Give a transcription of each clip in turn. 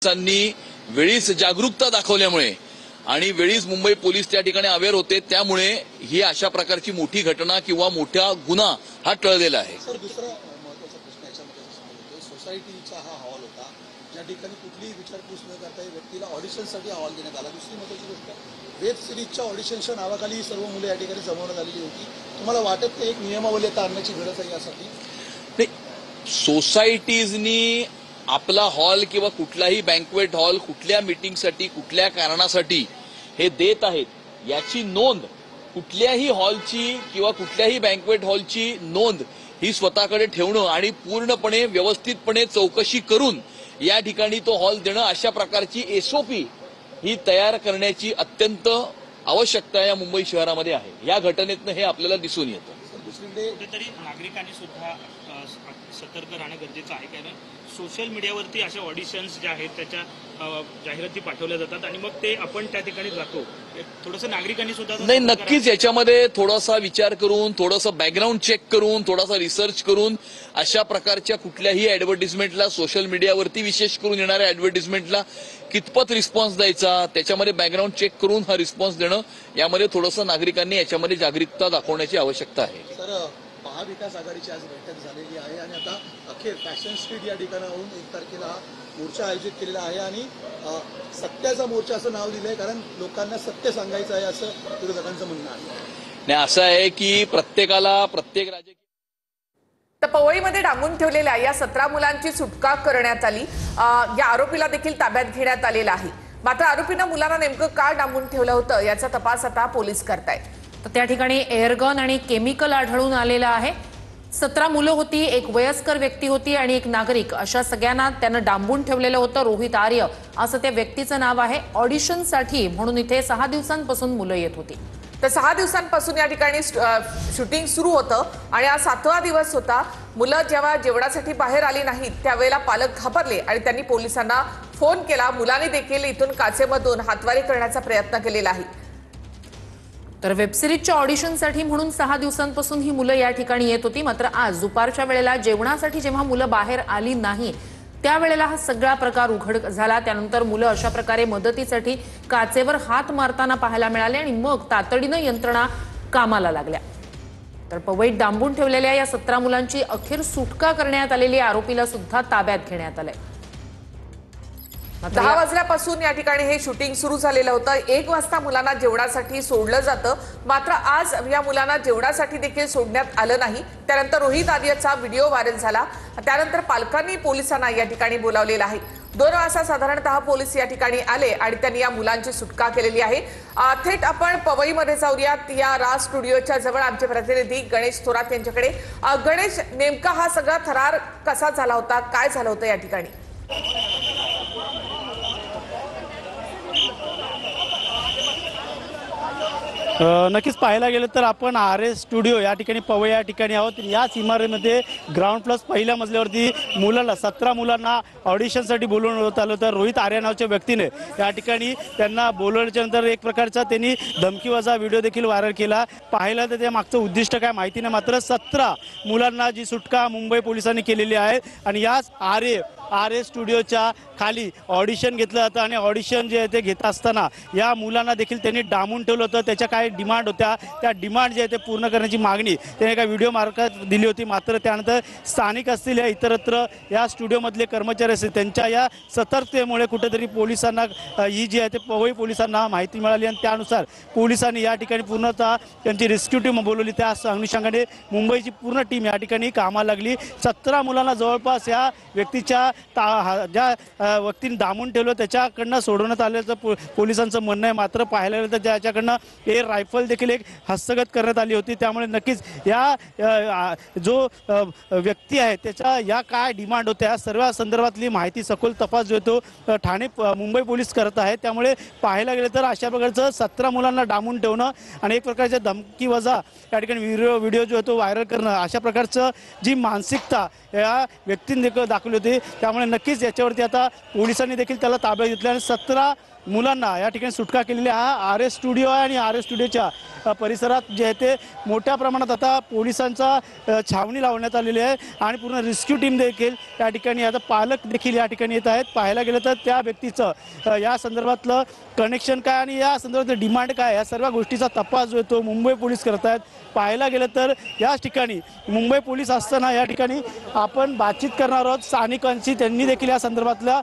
पोलिसांनी वेळीच जागरूकता दाखवल्यामुळे आणि वेळीच मुंबई पोलीस त्या ठिकाणी अवेअर होते, त्यामुळे ही अशा प्रकारची मोठी घटना किंवा मोठा गुन्हा हा टळलेला आहे। सर, दुसरा महत्त्वाचा प्रश्न याच्यामध्ये असं सोसायटीचा हा हॉल होता, ज्या ठिकाणी कुठलीही विचारपूस न करता व्यक्तीला ऑडिशनसाठी हॉल देण्यात आला। दुसरी महत्त्वाची गोष्ट, वेब सिरीजच्या ऑडिशनच्या नावाखाली ही सर्व मुले या ठिकाणी जमवण्यात आलेली होती। तुम्हाला वाटत नाही एक नियमावली आता आणण्याची गरज आहे यासाठी? नाही, सोसायटीजनी आपला हॉल किंवा कुठलाही बँक्वेट हॉल कुठल्या मीटिंगसाठी कुठल्या कारणासाठी हे देत आहेत याची नोंद, कुठल्याही हॉलची किंवा कुठल्याही बँक्वेट हॉलची नोंद ही स्वतःकडे ठेवणं आणि पूर्णपणे व्यवस्थितपणे चौकशी करून या ठिकाणी तो हॉल देणं, अशा प्रकारची एसओपी ही तयार करण्याची अत्यंत आवश्यकता या मुंबई शहरामध्ये आहे। या घटनेतनं हे आपल्याला दिसून येतं। दुसरीकडे कुठेतरी नागरिकांनी सुद्धा सतर्क राहणं गरजेचं आहे, कारण सोशल मीडियावरती अशा ऑडिशन्स ज्या आहेत त्याच्या जाहिराती पाठवल्या जातात आणि मग ते आपण त्या ठिकाणी जातो। थोडंसं नागरिकांनी सुद्धा नाही, नक्कीच याच्यामध्ये थोडासा विचार करून, थोडंसं बॅकग्राऊंड चेक करून, थोडासा रिसर्च करून अशा प्रकारच्या कुठल्याही ऍडव्हर्टिजमेंटला, सोशल मीडियावरती विशेष करून येणाऱ्या ऍडव्हर्टिजमेंटला कितपत रिस्पॉन्स द्यायचा, त्याच्यामध्ये बॅकग्राऊंड चेक करून हा रिस्पॉन्स देणं, यामध्ये थोडंसं नागरिकांनी याच्यामध्ये जागरूकता दाखवण्याची आवश्यकता आहे। सर, महाविकास आघाडीची आज बैठक झालेली आहे आणि आता अखेर फॅशन स्ट्रीट या ठिकाणाहून 1 तारखेला मोर्चा आयोजित केलेला आहे आणि सत्याचा मोर्चा असं नाव दिलंय, कारण लोकांना सत्य सांगायचं आहे असं विरोधकांचं म्हणणं आहे। नाही, असं आहे की प्रत्येकाला प्रत्येक राजकीय तर पवईमध्ये डांबून ठेवलेल्या या 17 मुलांची सुटका करण्यात आली। या आरोपीला देखील ताब्यात घेण्यात आलेला आहे। मात्र आरोपीनं मुलांना नेमकं का डांबून ठेवलं होतं याचा तपास आता पोलीस करतायत। तर त्या ठिकाणी एअरगन आणि केमिकल आढळून आलेलं आहे। 17 मुलं होती, एक वयस्कर व्यक्ती होती आणि एक नागरिक, अशा सगळ्यांना त्यानं डांबून ठेवलेलं होतं। रोहित आर्य असं त्या व्यक्तीचं नाव आहे। ऑडिशनसाठी म्हणून इथे 6 दिवसांपासून मुलं येत होती। तर 6 दिवसांपासून या ठिकाणी शूटिंग सुरू होतं आणि आज 7वा दिवस होता। मुलं जेव्हा जेवणासाठी बाहेर आली नाहीत त्यावेळेला पालक घाबरले आणि त्यांनी पोलिसांना फोन केला। मुलांनी देखील इथून काचेमधून हातवारी करण्याचा प्रयत्न केलेला आहे। तर वेबसिरीजच्या ऑडिशनसाठी म्हणून 6 दिवसांपासून ही मुलं या ठिकाणी येत होती। मात्र आज दुपारच्या वेळेला जेवणासाठी जेव्हा मुलं बाहेर आली नाही त्यावेळेला हा सगळा प्रकार उघड झाला। त्यानंतर मुलं अशा प्रकारे मदतीसाठी काचेवर हात मारताना पाहायला मिळाले आणि मग तातडीनं यंत्रणा कामाला लागल्या। तर पवईत डांबून ठेवलेल्या या 17 मुलांची अखेर सुटका करण्यात आलेली, आरोपीला सुद्धा ताब्यात घेण्यात आलंय। 10 वाजल्यापासून या ठिकाणी हे शूटिंग सुरू झालेलं होतं। 1 वाजता मुलांना जेवणासाठी सोडलं जातं, मात्र आज या मुलांना जेवणासाठी देखील सोडण्यात आलं नाही। त्यानंतर रोहित आर्यचा व्हिडिओ व्हायरल झाला। त्यानंतर पालकांनी पोलिसांना या ठिकाणी बोलावलेलं आहे। 2 वाजता साधारणतः पोलीस या ठिकाणी आले आणि त्यांनी या मुलांची सुटका केलेली आहे। थेट आपण पवईमध्ये जाऊयात, या राज स्टुडिओच्या जवळ आमचे प्रतिनिधी गणेश थोरात यांच्याकडे। गणेश, नेमका हा सगळा थरार कसा झाला होता, काय झालं होतं या ठिकाणी? नक्कीच पाहायला गेलं तर आपण RS स्टुडिओ या ठिकाणी पवई या ठिकाणी आहोत। याच इमारतीमध्ये ग्राउंड प्लस पहिल्या मजल्यावरती मुलांना 17 मुलांना ऑडिशनसाठी बोलवण्यात आलं होतं। रोहित आर्य नावाच्या व्यक्तीने या ठिकाणी त्यांना बोलवल्याच्या नंतर एक प्रकारचा त्यांनी धमकीवजा व्हिडिओ देखील व्हायरल केला। पाहायला तर त्या मागचं उद्दिष्ट काय माहिती नाही, मात्र 17 मुलांना जी सुटका मुंबई पोलिसांनी केलेली आहे आणि याच RS स्टुडिओच्या खाली ऑडिशन घेतलं जातं आणि ऑडिशन जे आहे ते घेत असताना या मुलांना देखील त्यांनी डांबून ठेवलं होतं। त्याच्या काही डिमांड होत्या, त्या डिमांड जे आहे ते पूर्ण करण्याची मागणी त्याने एका व्हिडिओ मार्फत दिली होती। मात्र त्यानंतर स्थानिक असतील या इतरत्र या स्टुडिओमधले कर्मचारी असतील त्यांच्या या सतर्कतेमुळे कुठेतरी पोलिसांना ही जी आहे ते पवई पोलिसांना माहिती मिळाली आणि त्यानुसार पोलिसांनी या ठिकाणी पूर्णतः त्यांची रेस्क्यू टीम बोलवली। त्या अनुषंगाने मुंबईची पूर्ण टीम या ठिकाणी कामाला लागली। 17 मुलांना जवळपास या व्यक्तीच्या ज्या व्यक्तीने डांबून ठेवलं त्याच्याकडनं सोडवण्यात आल्याचं पोलिसांचं म्हणणं आहे। मात्र पाहायला गेलं तर त्याच्याकडनं एअर रायफल देखील एक हस्तगत करण्यात आली होती। त्यामुळे नक्कीच या जो व्यक्ती आहे त्याच्या या काय डिमांड होत्या सर्व संदर्भातली माहिती सखोल तपास जो तो ठाणे मुंबई पोलीस करत आहेत। त्यामुळे पाहायला गेलं तर अशा प्रकारचं 17 मुलांना डांबून ठेवणं आणि एक प्रकारच्या धमकीवजा या ठिकाणी व्हिडिओ जो तो व्हायरल करणं, अशा प्रकारचं जी मानसिकता या व्यक्तीने दाखवली होती त्या त्यामुळे नक्कीच याच्यावरती आता पोलिसांनी देखील त्याला ताब्यात घेतलं आणि 17 मुलांना या ठिकाणी सुटका केलेली आहे। हा आर एस स्टुडिओ आहे आणि आर एस स्टुडिओच्या परिसरात जे आहे ते मोठ्या प्रमाणात आता पोलिसांचा छावणी लावण्यात आलेली आहे आणि पूर्ण रेस्क्यू टीम देखील या ठिकाणी आता पालक देखील या ठिकाणी येत आहेत। पाहायला गेलं तर त्या व्यक्तीचं या संदर्भातलं कनेक्शन काय आणि या संदर्भातलं डिमांड काय या सर्व गोष्टीचा तपास जो आहे तो मुंबई पोलीस करत आहेत। पाहायला गेलं तर याच ठिकाणी मुंबई पोलीस असताना या ठिकाणी आपण बातचीत करणार आहोत स्थानिकांशी। त्यांनी देखील या संदर्भातल्या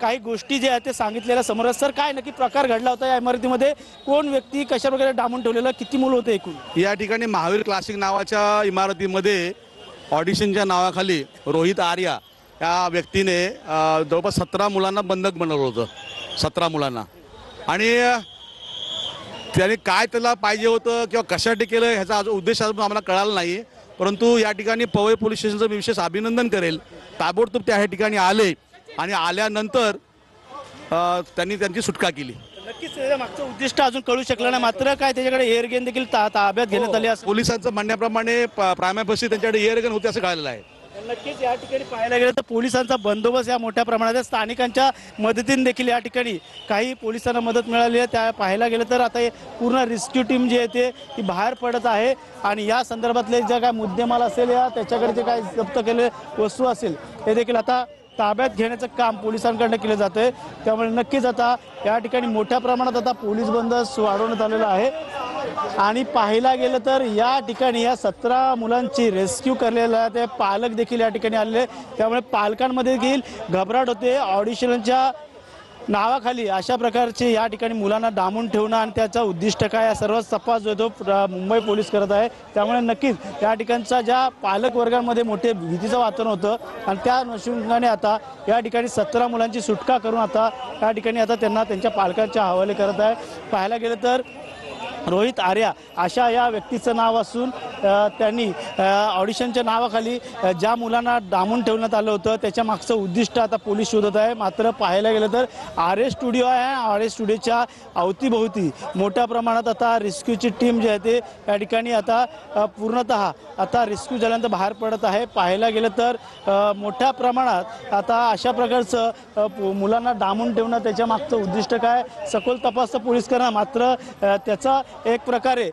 काही गोष्टी जे आहेत ते सांगितलेल्या समोर। सर, काय नक्की प्रकार घडला होता या इमारतीमध्ये? कोण व्यक्ती कशा प्रकारे डांबून ठेवलेलं? किती मुलं होते एकूण? या ठिकाणी महावीर क्लासिक नावाच्या इमारतीमध्ये ऑडिशनच्या नावाखाली रोहित आर्या या व्यक्तीने जवळपास 17 मुलांना बंधक बनवलं होतं, 17 मुलांना। आणि त्याने काय त्याला पाहिजे होतं किंवा कशासाठी केलं ह्याचा उद्देश अजून आम्हाला कळाला नाही, परंतु या ठिकाणी पवई पोलीस स्टेशनचं मी विशेष अभिनंदन करेल। ताबडतोब त्या ठिकाणी आले आणि आल्यानंतर त्यांनी त्यांची सुटका केली। नक्कीच त्याच्या मागचं उद्दिष्ट अजून कळू शकलं नाही, मात्र काय त्याच्याकडे एअरगन देखील ताब्यात घेण्यात आले असं पोलिसांचं म्हणण्याप्रमाणे प्रायमरी त्यांच्याकडे एअरगन होते असं कळलेलं आहे। नक्कीच या ठिकाणी पाहायला गेलं तर पोलिसांचा बंदोबस्त या मोठ्या प्रमाणात आहे। स्थानिकांच्या मदतीने देखील या ठिकाणी काही पोलिसांना मदत मिळाली आहे। त्या पाहायला गेलं तर आता पूर्ण रेस्क्यू टीम जी आहे ती बाहेर पडत आहे आणि या संदर्भातले जे काय मुद्देमाल असेल या त्याच्याकडे जे काय जप्त केलेले वस्तू असेल हे देखील आता ताब्यात घेण्याचं काम पोलिसांकडनं केलं जातंय। त्यामुळे नक्कीच आता या ठिकाणी मोठ्या प्रमाणात आता पोलीस बंदोबस्त वाढवण्यात आलेला आहे आणि पाहायला गेलं तर या ठिकाणी या 17 मुलांची रेस्क्यू करलेला ते पालक देखील या ठिकाणी आलेले। त्यामुळे पालकांमध्ये देखील घबराट होते। ऑडिशनच्या नावाखाली अशा प्रकारचे या ठिकाणी मुलांना डांबून ठेवणं आणि त्याचा उद्दिष्ट काय या सर्व तपास जो तो मुंबई पोलीस करत आहे। त्यामुळे नक्कीच या ठिकाणच्या ज्या पालक वर्गांमध्ये मोठे भीतीचं वातावरण होतं आणि त्या अनुषंगाने आता या ठिकाणी 17 मुलांची सुटका करून आता या ठिकाणी आता त्यांना त्यांच्या पालकांच्या हवाले करत आहे। पाहायला गेलं तर रोहित आर्या अशा या व्यक्तीचं नाव असून त्यांनी ऑडिशनच्या नावाखाली ज्या मुलांना डांबून ठेवण्यात आलं होतं त्याच्या मागचं उद्दिष्ट आता पोलीस शोधत आहे। मात्र पाहायला गेलं तर आर एस स्टुडिओ आहे, आर एस स्टुडिओच्या अवतीभोवती मोठ्या प्रमाणात आता रेस्क्यूची टीम जी आहे ते या ठिकाणी आता पूर्णतः आता रेस्क्यू झाल्यानंतर बाहेर पडत आहे। पाहायला गेलं तर मोठ्या प्रमाणात आता अशा प्रकारचं मुलांना डांबून ठेवणं त्याच्या मागचं उद्दिष्ट काय सखोल तपास पोलीस करणं। मात्र त्याचा एक प्रकारे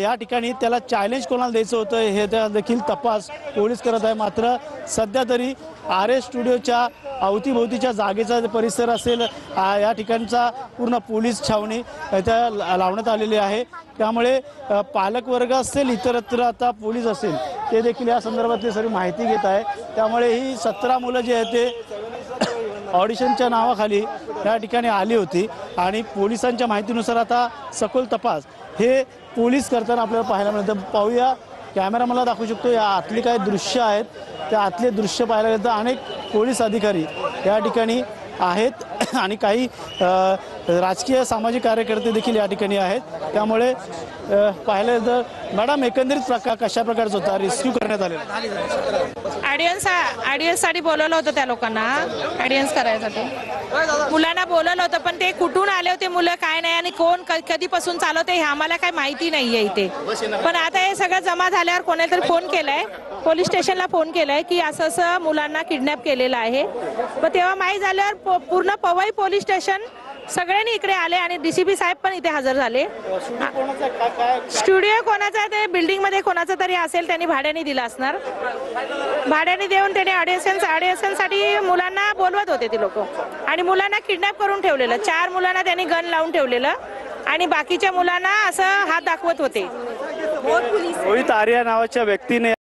या ठिकाणी त्याला चॅलेंज कोणाला द्यायचं होतं हे देखील तपास पोलीस करत आहे। मात्र सध्या तरी आर एस स्टुडिओच्या अवतीभोवतीच्या जागेचा परिसर असेल या ठिकाणचा पूर्ण पोलीस छावणी इथं लावण्यात आलेली आहे। त्यामुळे पालकवर्ग असेल इतरत्र आता पोलीस असेल ते देखील या संदर्भातली सर्व माहिती घेत आहे। त्यामुळे ही 17 मुलं जी आहेत ते ऑडिशनच्या नावाखाली या ठिकाणी आली होती आणि पोलिसांच्या माहितीनुसार आता सखोल तपास हे पोलीस करताना आपल्याला पाहायला मिळतं। पाहूया, कॅमेरा मला दाखवू शकतो या आतली काही दृश्य आहेत त्या आतले दृश्य पाहायला गेलं तर अनेक पोलीस अधिकारी या ठिकाणी आहेत आणि काही राजकीय सामाजिक कार्यकर्ते देखील या ठिकाणी आहेत। त्यामुळे पाहायला गेलं तर मॅडम एकंदरीत प्रकार कशा प्रकारचा होता रेस्क्यू करण्यात आलेला? ऑडियन्ससाठी बोलवलं होतं त्या लोकांना ऑडियन्स करायसाठी मुलांना बोलवलं होतं पण ते कुठून आले होते मुलं काय नाही आणि कोण कधीपासून चालवते हे आम्हाला काही माहिती नाहीये इथे। पण आता हे सगळं जमा झाल्यावर कोणाला तरी फोन केलाय, पोलीस स्टेशनला फोन केलाय की असं असं मुलांना किडनॅप केलेलं आहे। मग तेव्हा माहीत झाल्यावर पूर्ण पवई पोलीस स्टेशन सगळ्यांनी इकडे आले आणि डीसीपी साहेब पण इथे हजर झाले। स्टुडिओ कोणाचा ते बिल्डिंग मध्ये कोणाचा तरी असेल त्यांनी भाड्याने दिला असणार। भाड्याने देऊन त्याने ऑडिशनसाठी मुलांना बोलवत होते ते लोक आणि मुलांना किडनॅप करून ठेवलेलं। 4 मुलांना त्यांनी गन लावून ठेवलेलं आणि बाकीच्या मुलांना असं हात दाखवत होते। रोहित आर्या नावाच्या व्यक्तीने